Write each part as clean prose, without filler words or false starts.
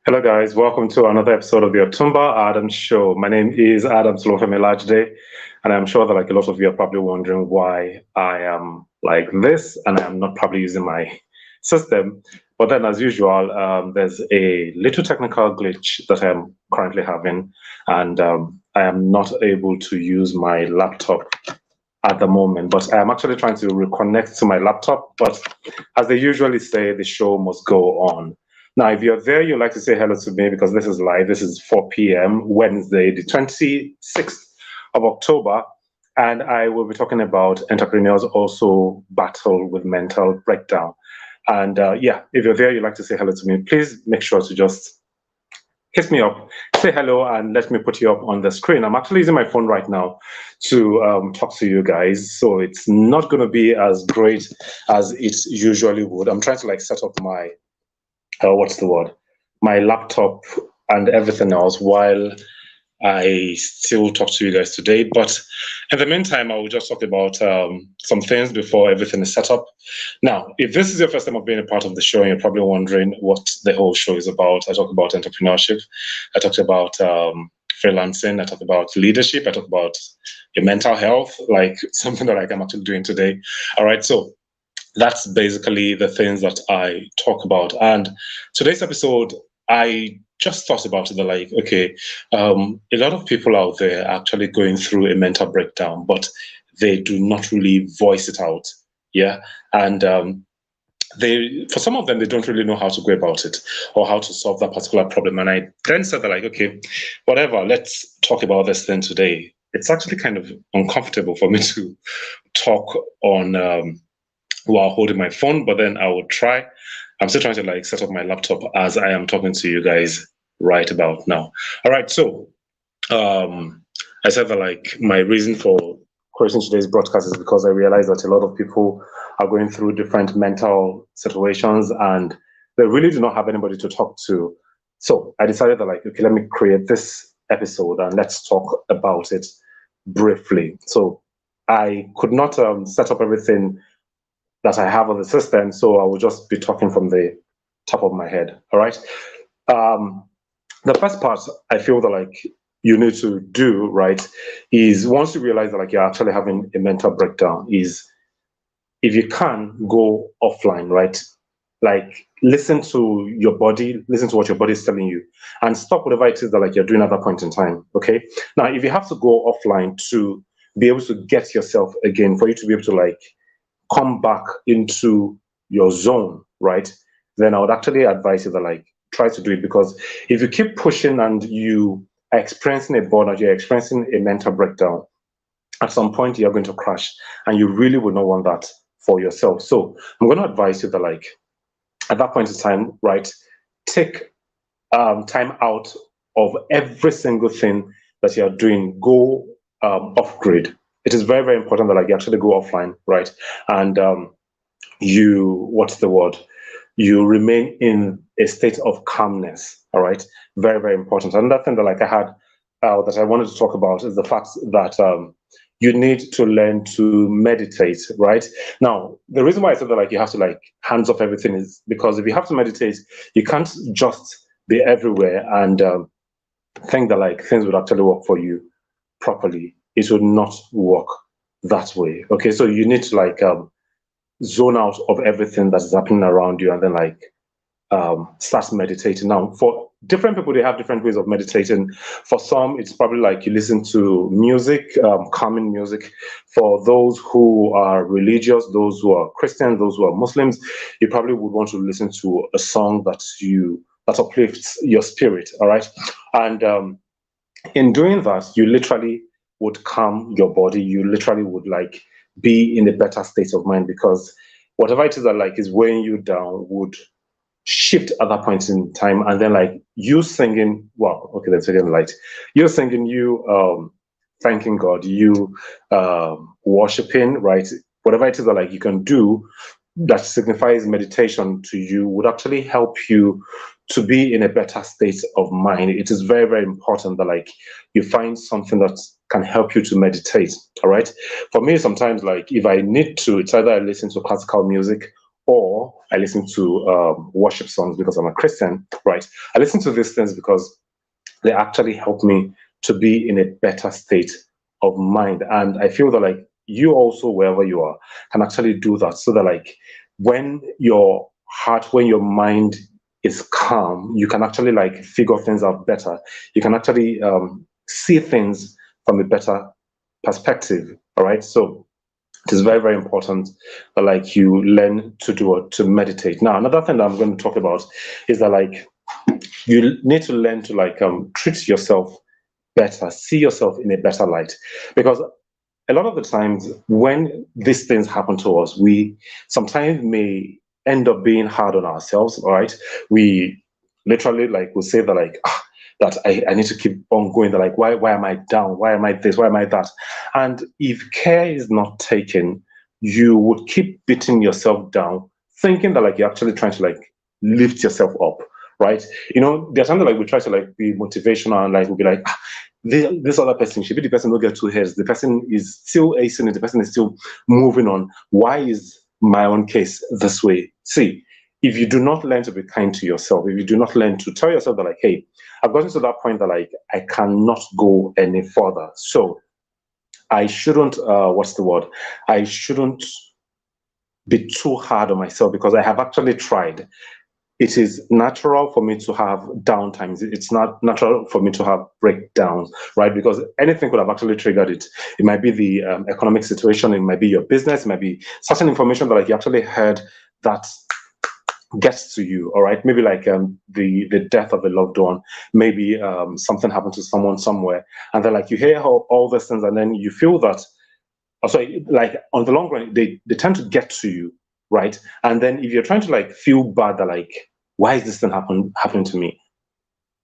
Hello, guys. Welcome to another episode of the Otumba Adams Show. My name is Adam Solofemi Lajide, and I'm sure that like a lot of you are probably wondering why I am like this, and I'm not probably using my system. But then, as usual, there's a little technical glitch that I'm currently having, and I am not able to use my laptop at the moment. But I'm actually trying to reconnect to my laptop. But as they usually say, the show must go on. Now, if you're there, you'd like to say hello to me because this is live. This is 4 p.m. Wednesday, the 26th of October. And I will be talking about entrepreneurs also battle with mental breakdown. And yeah, if you're there, you'd like to say hello to me, please make sure to just hit me up, say hello, and let me put you up on the screen. I'm actually using my phone right now to talk to you guys. So it's not going to be as great as it usually would. I'm trying to like set up my what's the word? My laptop and everything else while I still talk to you guys today. But in the meantime, I will just talk about some things before everything is set up. Now, if this is your first time of being a part of the show and you're probably wondering what the whole show is about, I talk about entrepreneurship, I talked about freelancing, I talk about leadership, I talk about your mental health, like something that like I'm actually doing today. All right, so that's basically the things that I talk about. And today's episode, I just thought about it, like, okay, a lot of people out there are actually going through a mental breakdown, but they do not really voice it out. Yeah. And for some of them, they don't really know how to go about it or how to solve that particular problem. And I then said that, like, okay, whatever, let's talk about this thing today. It's actually kind of uncomfortable for me to talk on while holding my phone, but then I will try. I'm still trying to like set up my laptop as I am talking to you guys right about now. All right, so I said that like my reason for creating today's broadcast is because I realized that a lot of people are going through different mental situations and they really do not have anybody to talk to. So I decided that like, okay, let me create this episode and let's talk about it briefly. So I could not set up everything that I have on the system, so I will just be talking from the top of my head. All right. The first part I feel that like you need to do right is once you realize that like you're actually having a mental breakdown, is if you can go offline, right? Like listen to your body, listen to what your body is telling you, and stop whatever it is that like you're doing at that point in time. Okay. Now, if you have to go offline to be able to get yourself again, for you to be able to like come back into your zone, right? Then I would actually advise you that like try to do it, because if you keep pushing and you are experiencing a burnout, you're experiencing a mental breakdown, at some point you're going to crash, and you really would not want that for yourself. So I'm going to advise you that like at that point in time, right, take time out of every single thing that you're doing. Go off grid. It is very, very important that like you actually go offline, right? And you, what's the word? You remain in a state of calmness. All right, very, very important. Another thing that like I had that I wanted to talk about is the fact that you need to learn to meditate. Right now, the reason why I said that like you have to like hands off everything is because if you have to meditate, you can't just be everywhere and think that like things would actually work for you properly. It would not work that way. Okay, so you need to like zone out of everything that is happening around you and then like start meditating. Now, for different people, they have different ways of meditating. For some, it's probably like you listen to music, calming music. For those who are religious, those who are Christian, those who are Muslims, you probably would want to listen to a song that uplifts your spirit. All right, and in doing that, you literally would calm your body. You literally would like be in a better state of mind, because whatever it is that like is weighing you down would shift at that point in time. And then like you singing, wow, okay, let's again light. You're singing, you thanking God, you worshiping, right? Whatever it is that like you can do that signifies meditation to you would actually help you to be in a better state of mind. It is very, very important that like you find something that can help you to meditate. All right. For me, sometimes like if I need to, it's either I listen to classical music or I listen to worship songs because I'm a Christian, right? I listen to these things because they actually help me to be in a better state of mind. And I feel that like you also, wherever you are, can actually do that so that like when your heart, when your mind is calm, you can actually like figure things out better. You can actually see things from a better perspective. All right. So it is very, very important that like you learn to do or to meditate. Now, another thing that I'm going to talk about is that like you need to learn to like treat yourself better, see yourself in a better light, because a lot of the times when these things happen to us, we sometimes may end up being hard on ourselves. All right, we literally like will say that like that I need to keep on going. That like why am I down? Why am I this? Why am I that? And if care is not taken, you would keep beating yourself down, thinking that like you're actually trying to like lift yourself up, right? You know, there's something like we try to like be motivational and like we'll be like, this other person should be the person who get two heads. The person is still acing it. The person is still moving on. Why is my own case this way? See, if you do not learn to be kind to yourself, if you do not learn to tell yourself that like, hey, I've gotten to that point that like I cannot go any further. So I shouldn't. What's the word? I shouldn't be too hard on myself because I have actually tried. It is natural for me to have downtimes. It's not natural for me to have breakdowns, right? Because anything could have actually triggered it. It might be the economic situation, it might be your business, it might be certain information that like you actually heard that gets to you, all right? Maybe like the death of a loved one, maybe something happened to someone somewhere, and then like you hear all these things, and then you feel that also like on the long run they tend to get to you, right? And then if you're trying to like feel bad that like why is this thing happening to me,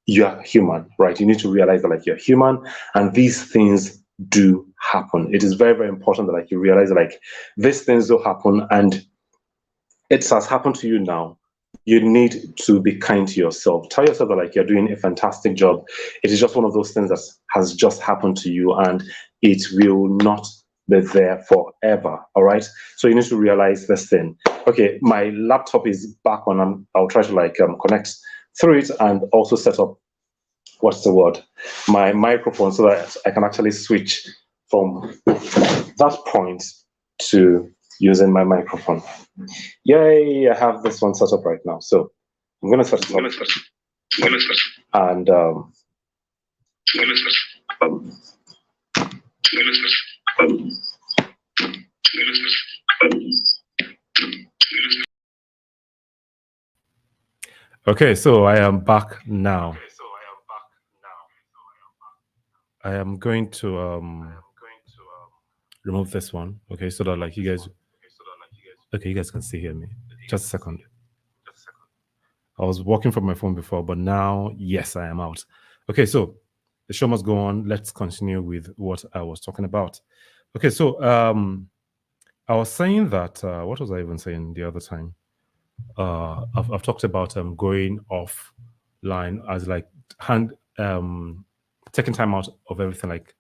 you're human, right? You need to realize that like you're human and these things do happen. It is very, very important that like you realize that like these things do happen and it has happened to you now. You need to be kind to yourself. Tell yourself that like you're doing a fantastic job. It is just one of those things that has just happened to you and it will not be there forever. All right. So you need to realize this thing. Okay, my laptop is back on. I'll try to like connect through it and also set up what's the word? My microphone so that I can actually switch from that point to using my microphone. Yay, I have this one set up right now. So I'm going to set it up. And okay, so I am back now. I am going to remove this one. Okay, so that like you guys, okay, you guys can still hear me. Just a second. I was working from my phone before, but now, yes, I am out. Okay, so the show must go on. Let's continue with what I was talking about. Okay, so I was saying that what was I even saying the other time? I've talked about going offline as like taking time out of everything, like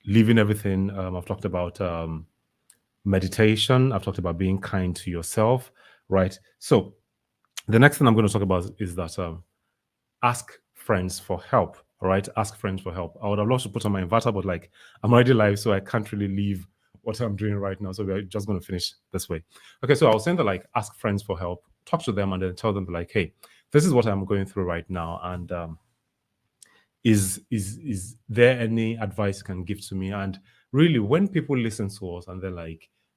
leaving everything. I've talked about meditation. I've talked about being kind to yourself, right? So the next thing I'm going to talk about is that ask friends for help. All right, ask friends for help. I would have loved to put on my inverter, but like I'm already live, so I can't really leave what I'm doing right now. So we're just going to finish this way. Okay, so I was saying that like ask friends for help, talk to them, and then tell them like, hey, this is what I'm going through right now, and is there any advice you can give to me? And really, when people listen to us and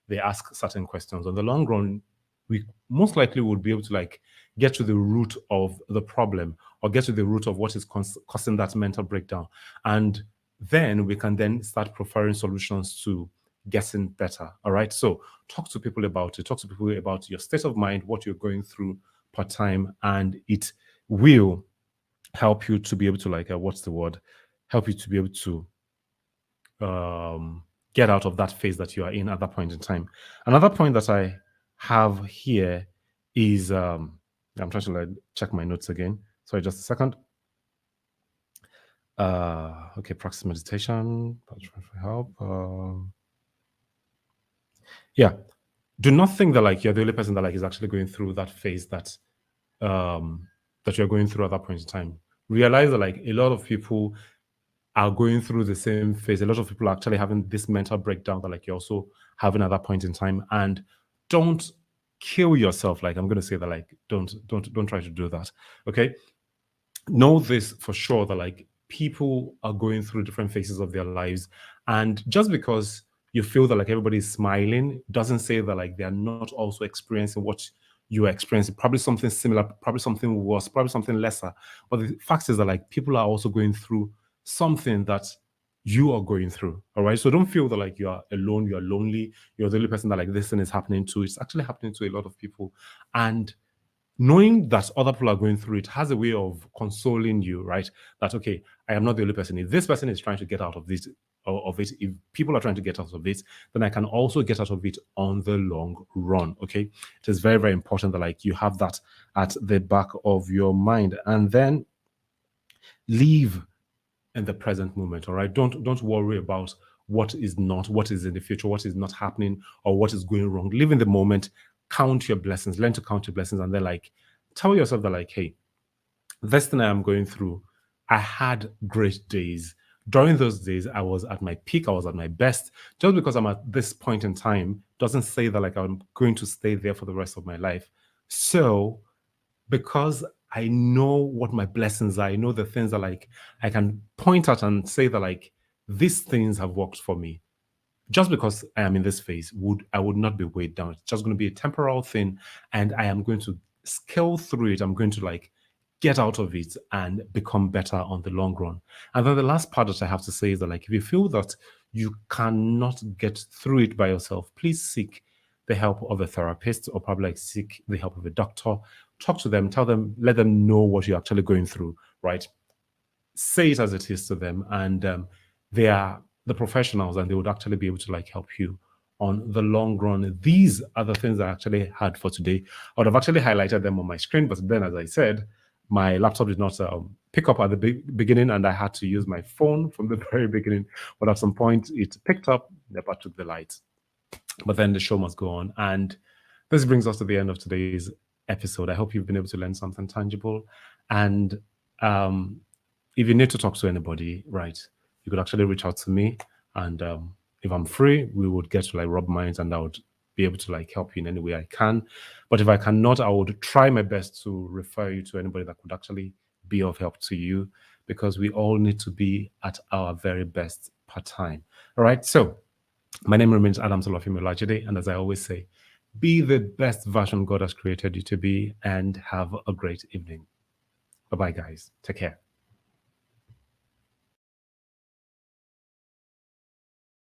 they ask certain questions, on the long run, we most likely would be able to like get to the root of the problem or get to the root of what is causing that mental breakdown, and then we can then start preferring solutions to getting better. All right, so talk to people about it, talk to people about your state of mind, what you're going through per time, and it will help you to be able to like what's the word, help you to be able to get out of that phase that you are in at that point in time. Another point that I have here is I'm trying to like check my notes again. Sorry, just a second. Okay, practice meditation, help. Yeah, do not think that like you're the only person that like is actually going through that phase that that you're going through at that point in time. Realize that like a lot of people are going through the same phase. A lot of people are actually having this mental breakdown that like you're also having at that point in time. And don't kill yourself. Like I'm gonna say that like don't try to do that. Okay. Know this for sure that like people are going through different phases of their lives. And just because you feel that like everybody's smiling doesn't say that like they're not also experiencing what you are experiencing, probably something similar, probably something worse, probably something lesser. But the fact is that like people are also going through something that you are going through. All right. So don't feel that like you are alone, you're lonely, you're the only person that like this thing is happening to. It's actually happening to a lot of people. And knowing that other people are going through it has a way of consoling you, right? That okay, I am not the only person. If this person is trying to get out of this, if people are trying to get out of it, then I can also get out of it on the long run. Okay, it is very, very important that like you have that at the back of your mind, and then live in the present moment. All right, don't worry about what is not, what is in the future, what is not happening, or what is going wrong. Live in the moment. Count your blessings. Learn to count your blessings, and then like tell yourself that like, hey, this thing I am going through, I had great days. During those days, I was at my peak, I was at my best. Just because I'm at this point in time doesn't say that like I'm going to stay there for the rest of my life. So, because I know what my blessings are, I know the things that like I can point at and say that like these things have worked for me. Just because I am in this phase, I would not be weighed down. It's just going to be a temporal thing, and I am going to scale through it. I'm going to like get out of it and become better on the long run. And then the last part that I have to say is that like if you feel that you cannot get through it by yourself, please seek the help of a therapist, or probably like seek the help of a doctor. Talk to them, tell them, let them know what you're actually going through, right? Say it as it is to them, and they are the professionals, and they would actually be able to like help you on the long run. These are the things I actually had for today. I would have actually highlighted them on my screen, but then, as I said, my laptop did not pick up at the beginning, and I had to use my phone from the very beginning. But at some point, it picked up, never took the light. But then the show must go on. And this brings us to the end of today's episode. I hope you've been able to learn something tangible. And if you need to talk to anybody, right, you could actually reach out to me. And if I'm free, we would get to like rub minds, and I would be able to like help you in any way I can. But if I cannot, I would try my best to refer you to anybody that could actually be of help to you, because we all need to be at our very best per time. All right. So my name remains Adams Olufemi Olajide, and as I always say, be the best version God has created you to be, and have a great evening. Bye-bye, guys. Take care.